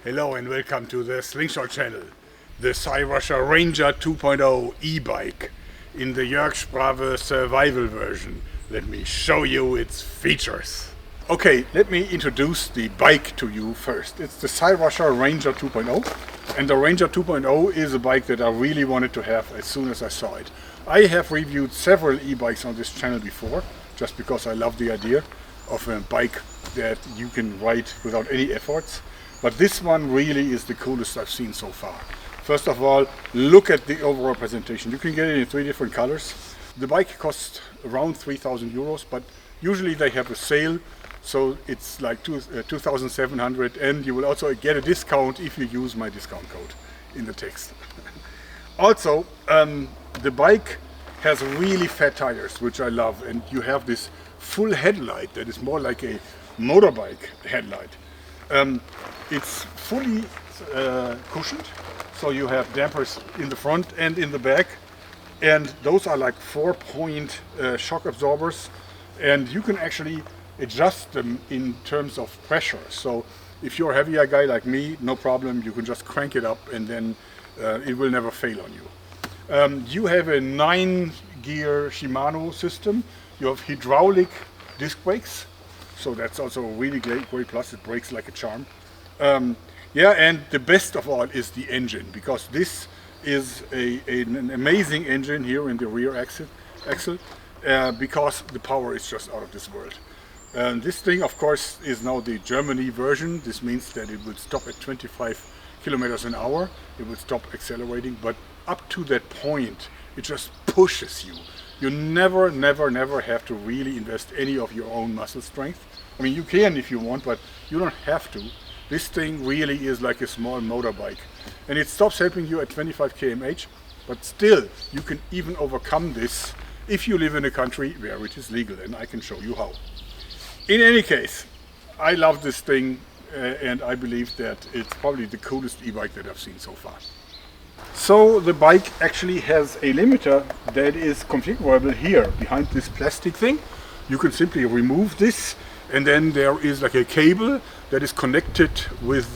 Hello and welcome to the Slingshot channel, the Cyrusher Ranger 2.0 e-bike in the Jörg survival version. Let me show you its features. Okay, let me introduce the bike to you first. It's the Cyrusher Ranger 2.0, and the Ranger 2.0 is a bike that I really wanted to have as soon as I saw it. I have reviewed several e-bikes on this channel before, just because I love the idea of a bike that you can ride without any efforts. But this one really is the coolest I've seen so far. First of all, look at the overall presentation. You can get it in 3 different colors. The bike costs around 3,000 euros, but usually they have a sale, so it's like 2,700, and you will also get a discount if you use my discount code in the text. Also, the bike has really fat tires, which I love, and you have this full headlight that is more like a motorbike headlight. It's fully cushioned, so you have dampers in the front and in the back, and those are like 4-point shock absorbers, and you can actually adjust them in terms of pressure. So if you're a heavier guy like me, no problem, you can just crank it up and then it will never fail on you. You have a 9-gear Shimano system. You have hydraulic disc brakes, so that's also a really great plus. It brakes like a charm. Yeah, and the best of all is the engine, because this is an amazing engine here in the rear axle, because the power is just out of this world. This thing, of course, is now the Germany version. This means that it will stop at 25 kilometers an hour. It will stop accelerating, but up to that point, it just pushes you. You never have to really invest any of your own muscle strength. I mean, you can if you want, but you don't have to. This thing really is like a small motorbike, and it stops helping you at 25 km/h, but still you can even overcome this if you live in a country where it is legal, and I can show you how. In any case, I love this thing, and I believe that it's probably the coolest e-bike that I've seen so far. So the bike actually has a limiter that is configurable here behind this plastic thing. You can simply remove this, and then there is like a cable that is connected with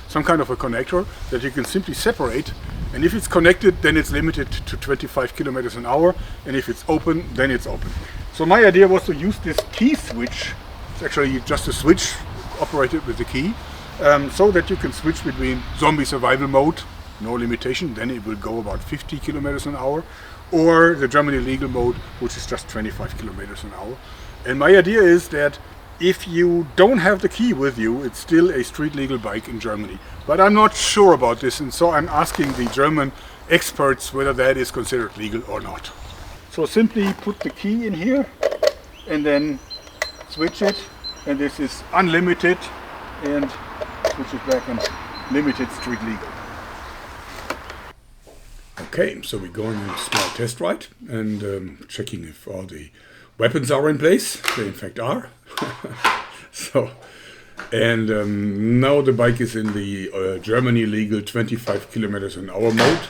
some kind of a connector that you can simply separate. And if it's connected, then it's limited to 25 kilometers an hour, and if it's open, then it's open. So my idea was to use this key switch. It's actually just a switch operated with the key, so that you can switch between zombie survival mode, no limitation, then it will go about 50 kilometers an hour, or the Germany legal mode, which is just 25 kilometers an hour. And my idea is that if you don't have the key with you, it's still a street legal bike in Germany. But I'm not sure about this, and so I'm asking the German experts whether that is considered legal or not. So simply put the key in here and then switch it, and this is unlimited, and switch it back on limited street legal. Okay, so we're going on a small test ride and checking if all the weapons are in place. They in fact are. So, and now the bike is in the Germany legal 25 kilometers an hour mode,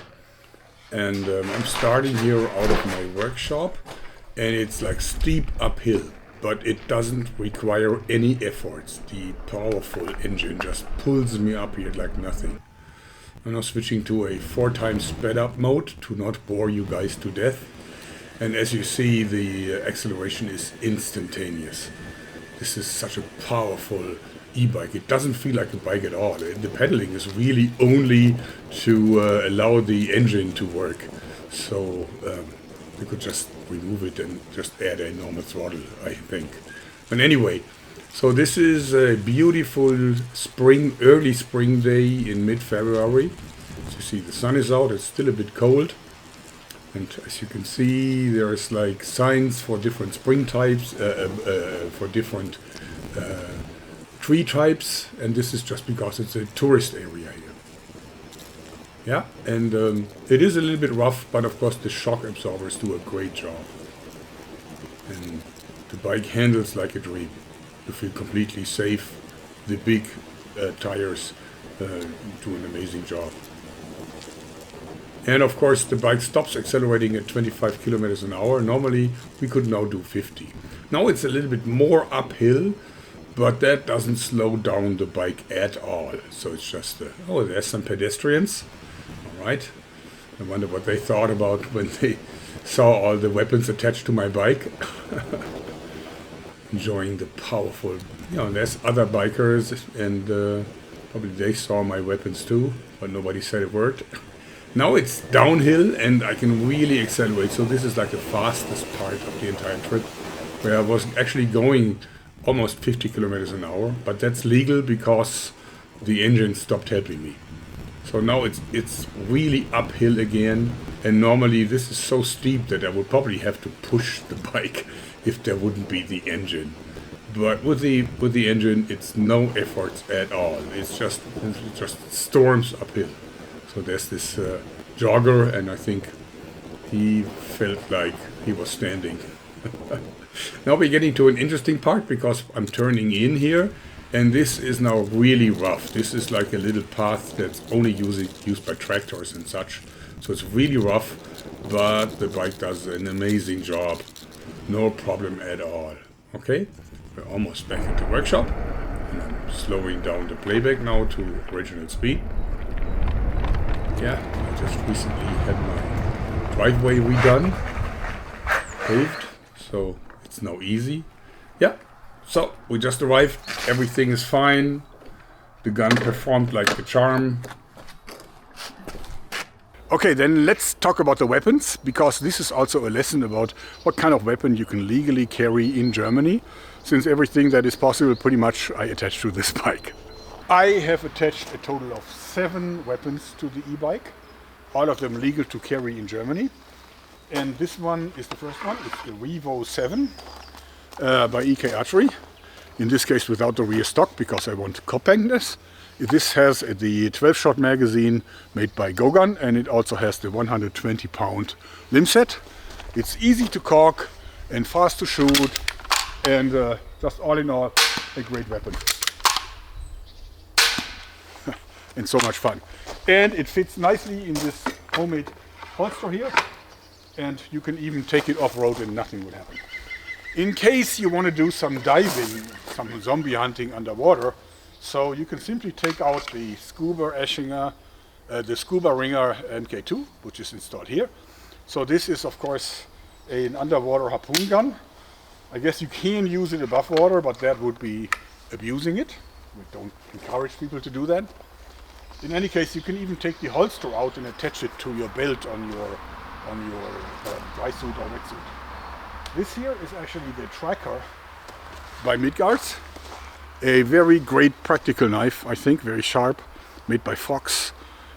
and I'm starting here out of my workshop, and it's like steep uphill, but it doesn't require any efforts. The powerful engine just pulls me up here like nothing. I'm now switching to a 4 times sped up mode to not bore you guys to death. And as you see, the acceleration is instantaneous. This is such a powerful e-bike. It doesn't feel like a bike at all. The pedaling is really only to allow the engine to work. So you could just remove it and just add a normal throttle, I think. But anyway, so this is a beautiful early spring day in mid-February. As you see, the sun is out. It's still a bit cold. And as you can see, there's like signs for different spring types, for different tree types, and this is just because it's a tourist area here. Yeah, and it is a little bit rough, but of course the shock absorbers do a great job. And the bike handles like a dream. You feel completely safe. The big tires do an amazing job. And of course the bike stops accelerating at 25 kilometers an hour. Normally we could now do 50. Now it's a little bit more uphill, but that doesn't slow down the bike at all. So it's just, oh, there's some pedestrians. All right. I wonder what they thought about when they saw all the weapons attached to my bike. Enjoying the powerful, there's other bikers, and probably they saw my weapons too, but nobody said a word. Now it's downhill and I can really accelerate. So this is like the fastest part of the entire trip, where I was actually going almost 50 kilometers an hour, but that's legal because the engine stopped helping me. So now it's really uphill again, and normally this is so steep that I would probably have to push the bike if there wouldn't be the engine. But with the engine, it's no efforts at all. It's just storms uphill. So there's this jogger, and I think he felt like he was standing. Now we're getting to an interesting part because I'm turning in here, and this is now really rough. This is like a little path that's only used by tractors and such. So it's really rough, but the bike does an amazing job. No problem at all. Okay, we're almost back at the workshop, and I'm slowing down the playback now to original speed. Yeah, I just recently had my driveway redone, paved, so it's now easy. Yeah, so we just arrived, everything is fine, the gun performed like a charm. Okay, then let's talk about the weapons, because this is also a lesson about what kind of weapon you can legally carry in Germany, since everything that is possible pretty much I attach to this bike. I have attached a total of 7 weapons to the e-bike, all of them legal to carry in Germany. And this one is the first one. It's the Revo 7 by EK Archery. In this case without the rear stock because I want compactness. This has the 12-shot magazine made by Gogan, and it also has the 120-pound limb set. It's easy to caulk and fast to shoot, and just all in all a great weapon. And so much fun. And it fits nicely in this homemade holster here. And you can even take it off-road and nothing would happen. In case you want to do some diving, some zombie hunting underwater, so you can simply take out the Scuba Eschinger, the Scuba Ringer MK2, which is installed here. So this is of course an underwater harpoon gun. I guess you can use it above water, but that would be abusing it. We don't encourage people to do that. In any case, you can even take the holster out and attach it to your belt on your dry suit or wetsuit. This here is actually the Tracker by Midgards. A very great practical knife, I think, very sharp, made by Fox.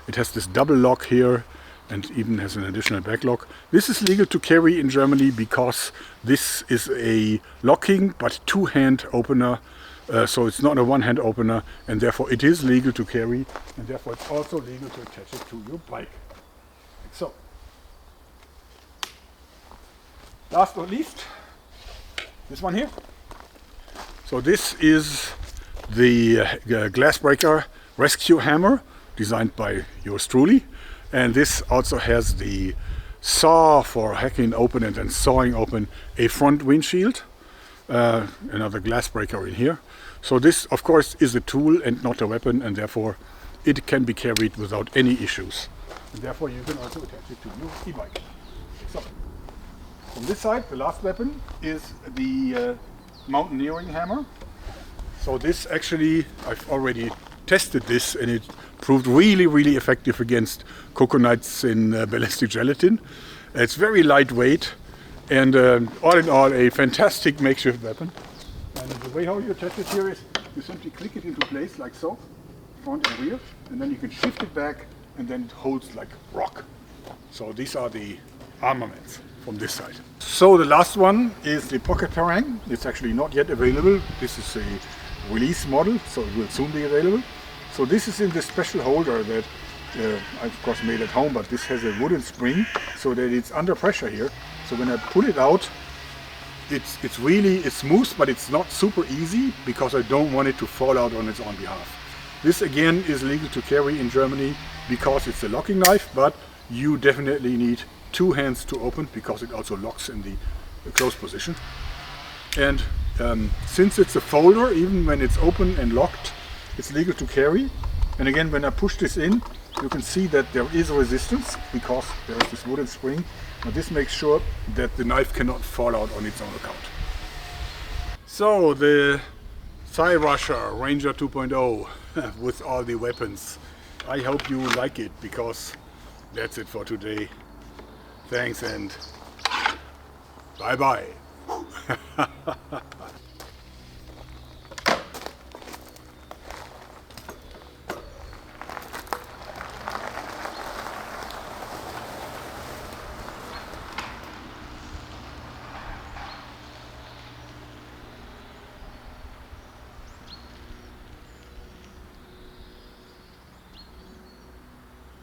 It has this double lock here and even has an additional back lock. This is legal to carry in Germany because this is a locking but two-hand opener. So it's not a one-hand opener, and therefore it is legal to carry, and therefore it's also legal to attach it to your bike. Like so. Last but not least, this one here. So this is the Glassbreaker Rescue Hammer, designed by yours truly, and this also has the saw for hacking open and then sawing open a front windshield. Another glass breaker in here. So this of course is a tool and not a weapon, and therefore it can be carried without any issues. And therefore you can also attach it to your e-bike. So from this side, the last weapon is the mountaineering hammer. So this actually, I've already tested this and it proved really effective against coconuts in ballistic gelatin. It's very lightweight. And all in all, a fantastic makeshift weapon. And the way how you attach it here is you simply click it into place like so, front and rear, and then you can shift it back and then it holds like rock. So these are the armaments from this side. So the last one is the Pocket Parang. It's actually not yet available. This is a release model, so it will soon be available. So this is in the special holder that I of course made at home, but this has a wooden spring so that it's under pressure here. So when I pull it out, it's smooth, but it's not super easy because I don't want it to fall out on its own behalf. This again is legal to carry in Germany because it's a locking knife, but you definitely need 2 hands to open because it also locks in the closed position. And Since it's a folder, even when it's open and locked, it's legal to carry. And again, when I push this in, you can see that there is resistance because there is this wooden spring. But this makes sure that the knife cannot fall out on its own account. So the Cyrusher Ranger 2.0 with all the weapons. I hope you like it, because that's it for today. Thanks and bye bye.